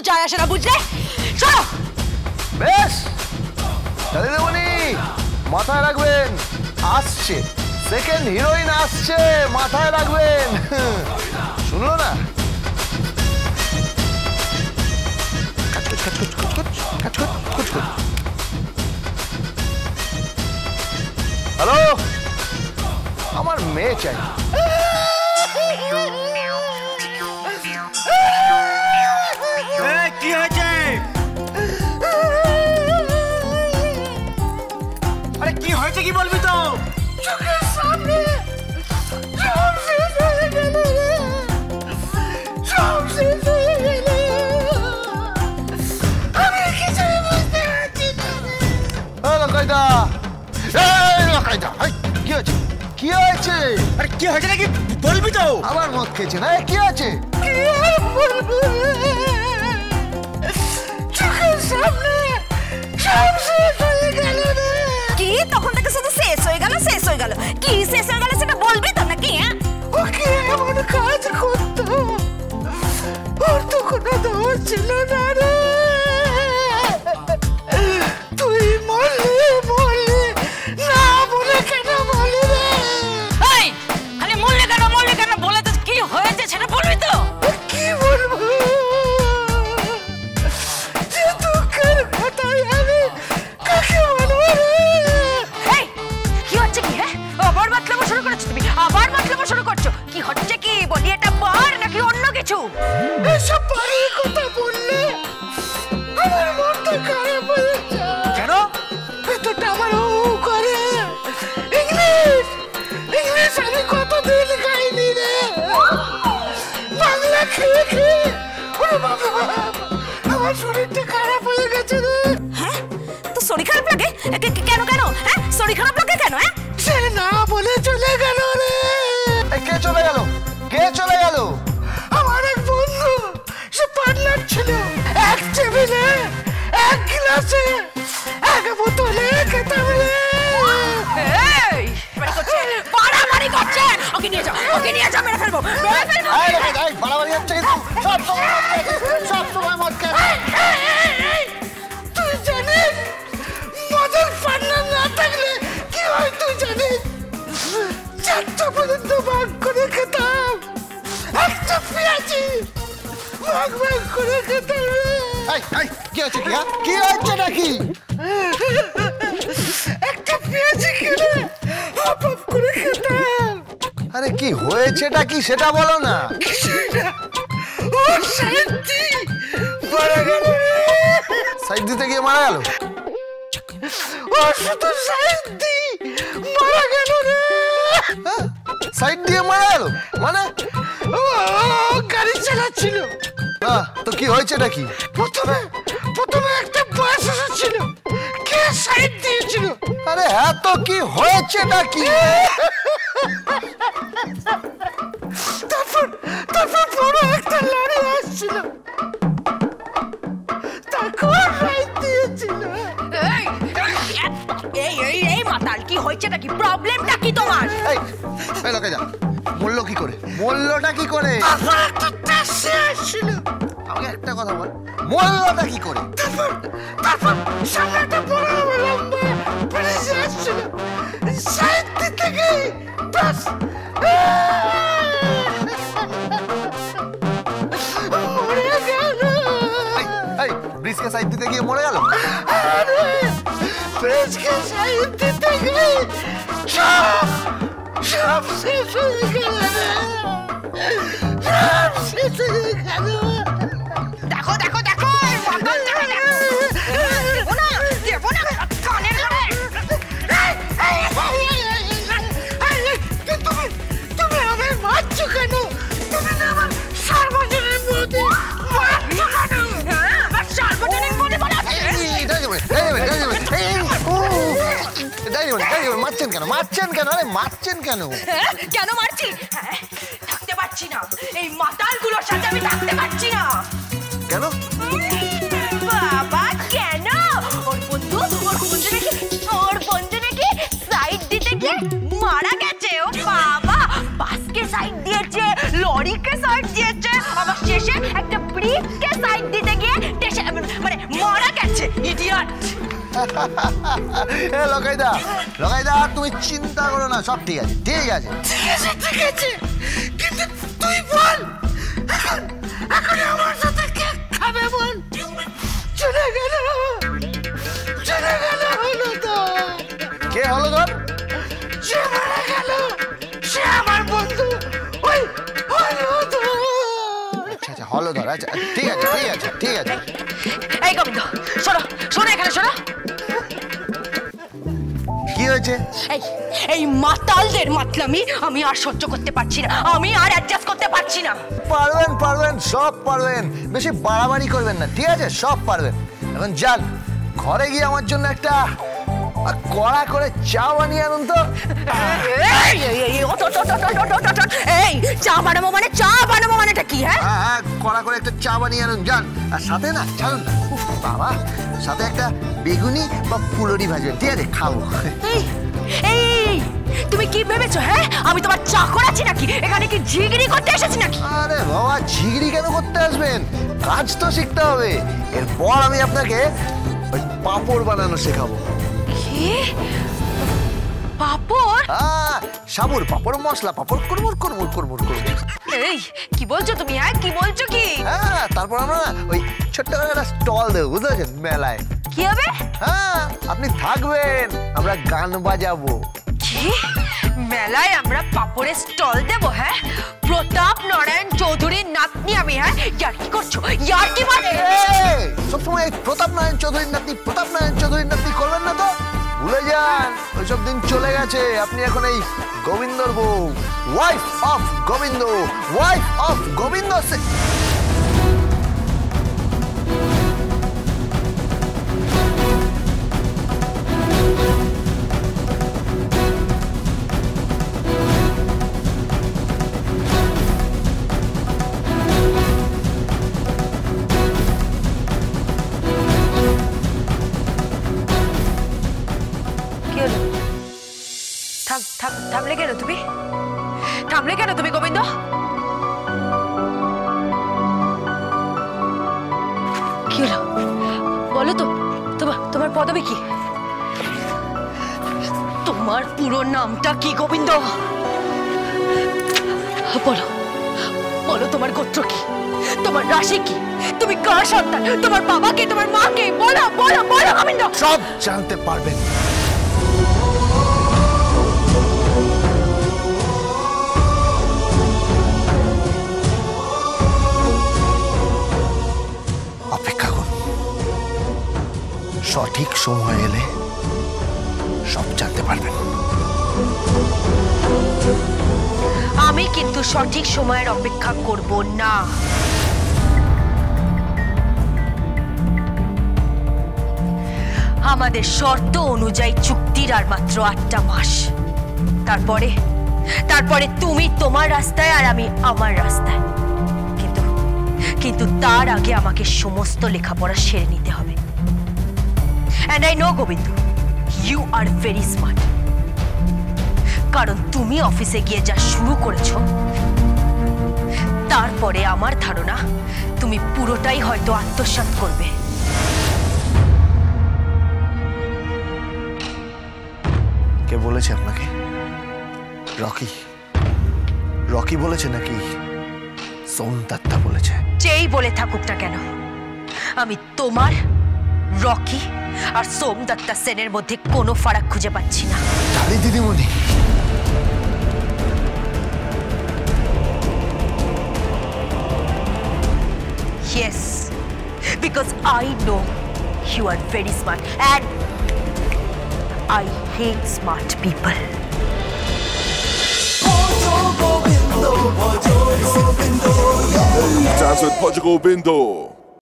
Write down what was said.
যায় আসে না, বুঝলে? চলো। বেশ, দাদি দেবনি মাথায় রাখবেন, আসছে সেকেন্ড হিরোইন আসছে, মাথায় রাখবেন। শুনলো না? হ্যালো, আমার মেয়ে চাই। কি হয়েছে? আরে কি হয়েছে কি বলবি তো? চোখের সামনে সব শেষ হয়ে গেল রে, সব শেষ হয়ে গেল। আমি কিছুই বুঝতে পারছি না। লঙ্কাইদা, লঙ্কাইদা, কি হয়েছে? কি হয়েছে? আরে কি হয়েছে নাকি বলবি তো? আবার মদ খেয়েছে না? কি আছে? কি আর বলবো রে, চোখের সামনে সব শেষ হয়ে গেল রে। কি তখন থেকে শুধু শেষ হয়ে গেল, শেষ হয়ে গেল? কি শেষ হয়ে গেল সেটা বলবি তো নাকি? ওকে এমন কাজ করতো, ওর তো কোনো দোষ ছিল না রে। তুই মরলি মরলি, না বলে কেন বলি রে? এই খালি মরলে কেন বলে তো কি হয়েছে সেটা বলবি তো? কি বলবো, যে দুঃখের কথাই আমি কাকে বলবো রে? এই কি হচ্ছে কি? হ্যাঁ, আবার মাতলামো শুরু করেছো তুমি, আবার মাতলামো শুরু করছো। কি হচ্ছে কি বলি, এটা বল নাকি অন্য কিছু? এসব বাড়ির কথা বললে আমার মনটা খারাপ হয়ে যায়। কেন? ভেতরটা আমার হু হু করে। ইংলিশ ইংলিশ আমি কতদিন খাইনি রে, বাংলা খেয়ে খেয়ে ওরে বাবা, আমার শরীরটা খারাপ হয়ে গেছে রে। হ্যাঁ, তো শরীর খারাপ লাগে কেন? হ্যাঁ, শরীর খারাপ লাগে কেন? হ্যাঁ, সে না বলে চলে গেল রে। কে চলে গেল? কে চলে গেল? আমার এক বন্ধু, সে পার্টনার ছিল। এক টেবিলে এক গ্লাসে এক বোতলে খেতাম রে। এই বাড়াবাড়ি করছে। ওকে নিয়ে যাও, মেরে ফেলবো। বাড়াবাড়ি হচ্ছে কিন্তু সব সময় মদ খেয়ে। তুই জানিস মদের পার্টনার না থাকলে কি হয় তুই জানিস? 4টা পর্যন্ত ভাগ করে খেতাম, একটা পেঁয়াজি ভাগ করে খেতাম রে। কি হচ্ছে? কি হচ্ছে নাকি? একটা পেঁয়াজি খেলে হাফ হাফ করে খেতাম। আরে কি হয়েছেটা কি সেটা বলো না। ও শান্তি মারা গেল রে। সাইড দিতে গিয়ে মারা গেল? ও শুধু শান্তি মারা গেল রে। সাইড দিয়ে মারা গেল মানে? ও গাড়ি চালাচ্ছিল। তো কি হয়েছেটা কি? প্রথমে একটা বাস এসেছিল, কে সাইড দিয়েছিল। আরে হ্যাঁ, তো কি হয়েছেটা কি? তারপর বড় একটা লরি আসছিল, তারপর সাইড দিয়েছিল। এই মাতাল, কি হয়েছেটা কি? প্রবলেমটা কি তোমার? এই লোকে যা, মূল্য কি করে? মূল্যটা কি করে? তারপর একটা ট্যাক্সি আসছিল। আমাকে একটা কথা বল, মূল্যটা কি করে? তারপর সামনে একটা বড় লম্বা ব্রিজ আসছিল, সাইড দিতে গিয়ে বাস মরে গেল। ব্রিজকে সাইড দিতে গিয়ে মরে গেল? আরে ব্রিজকে সাইড দিতে গিয়ে সব শেষ হয়ে গেল রে, সব শেষ হয়ে গেল। দেখো তুমি আমার মারছো কেন? তুমি না আমার সার্বজনীন বৌদি, মারছো কেন? মারছেন কেন? আরে মারছেন কেন? কেন মারছি? থাকতে পারছি না, এই মাতালগুলোর সাথে আমি থাকতে পারছি না। কেন? বাবা কেন? ওর বন্ধু নাকি সাইড দিতে গিয়ে মারা গেছে। ও বাবা, বাসকে সাইড দিয়েছে, লরিকে সাইড দিয়েছে, আবার শেষে একটা ব্রিফকে সাইড দিতে গিয়ে মানে মারা গেছে ইডিয়ট। এ লকাইদা, লকাইদা তুমি চিন্তা করো না, সব ঠিক আছে, ঠিক আছে, ঠিক আছে, কিন্তু তুই বল এখন আমার সাথে কে খাবে বল? চলে গেল হলো তো। কে হলো ধর? সে মারা গেল, সে আমার বন্ধু ওই হলো তো। আচ্ছা আচ্ছা হলো ধর, আচ্ছা ঠিক আছে ঠিক আছে ঠিক আছে। এই গোবিন্দ শোনো শোনো এখানে শোনো। কি হয়েছে? এই মাতালদের মাতলামি আমি আর সহ্য করতে পারছি না, আমি আর অ্যাডজাস্ট করতে পারছি না। পারবেন পারবেন সব পারবেন, বেশি বাড়াবাড়ি করবেন না, ঠিক আছে? সব পারবেন। এখন যান ঘরে গিয়ে আমার জন্য একটা কড়া করে চা বানিয়ে আনুন তো। এই চা বানাবো মানে, চা বানাবো মানেটা কি? হ্যাঁ হ্যাঁ কড়া করে একটা চা বানিয়ে আনুন যান। আর সাথে না ছাড়ুন না, উফ বাবা, সাথে একটা বেগুনি বা ফুলরি ভাজবেন, ঠিক আছে? খাবো। এই তুমি কি ভেবেছো? হ্যাঁ আমি তোমার চাকর আছি নাকি? এখানে কি ঝিগড়ি করতে এসেছি নাকি? আরে বাবা ঝিগড়ি কেন করতে আসবেন? কাজ তো শিখতে হবে। এরপর আমি আপনাকে ওই পাঁপড় বানানো শেখাবো। কি পাঁপড়? হ্যাঁ সাবুর পাঁপড়, মশলা পাঁপড়, কুড়মুড় কুড়মুড় কুড়মুড় কুড়মুড়। এই কি বলছো তুমি? হ্যাঁ কি বলছো কি? হ্যাঁ তারপর আমরা ওই ছোট্ট করে একটা স্টল দেবো, বুঝতে পারছেন? মেলায়। কি হবে? হ্যাঁ আপনি থাকবেন, আমরা গান বাজাবো। কি মেলায় আমরা পাঁপড়ের স্টল দেব? হ্যাঁ প্রতাপ নারায়ণ চৌধুরীর নাতনি আমি। হ্যাঁ ইয়ার কি করছো? ইয়ার কি মানে? সবসময় এই প্রতাপ নারায়ণ চৌধুরীর নাতনি, প্রতাপ নারায়ণ চৌধুরীর নাতনি করবেন না তো, ভুলে যান, ওইসব দিন চলে গেছে। আপনি এখন এই গোবিন্দর বউ, wife of Govinda, wife of Govinda. থামলে কেন তুমি? থামলে কেন তুমি গোবিন্দ? কি হলো বলো তো, তোমার পদবী কি? তোমার পুরো নামটা কি গোবিন্দ? বলো বলো তোমার গোত্র কি, তোমার রাশি কি, তুমি কার সন্তান, তোমার বাবাকে, তোমার মাকে, বলো বলো বলো গোবিন্দ। সব জানতে পারবেন। অপেক্ষা করুন, সঠিক সময় এলে সব জানতে পারবেন। আমি কিন্তু সঠিক সময়ের অপেক্ষা করব না। আমাদের শর্ত অনুযায়ী চুক্তির আর মাত্র 8টা মাস, তারপরে তুমি তোমার রাস্তায় আর আমি আমার রাস্তায়। কিন্তু তার আগে আমাকে সমস্ত লেখাপড়া সেরে নিতে হবে। And I know Govinda, you are very smart. কারণ তুমি অফিসে গিয়ে যা শুরু করেছো, তারপরে আমার ধারণা তুমি পুরোটাই হয়তো আত্মসাৎ করবে। কে বলেছে আপনাকে? রকি বলেছে নাকি সোমদত্তা বলেছে? যেই বলে থাকুক না কেন, আমি তোমার, রকি আর সোমদত্তা সেনের মধ্যে কোনো ফারাক খুঁজে পাচ্ছি না। তাহলে দিদিমণি, Yes, because I know you are very smart and I hate smart people. Dance with Portugal Bindo.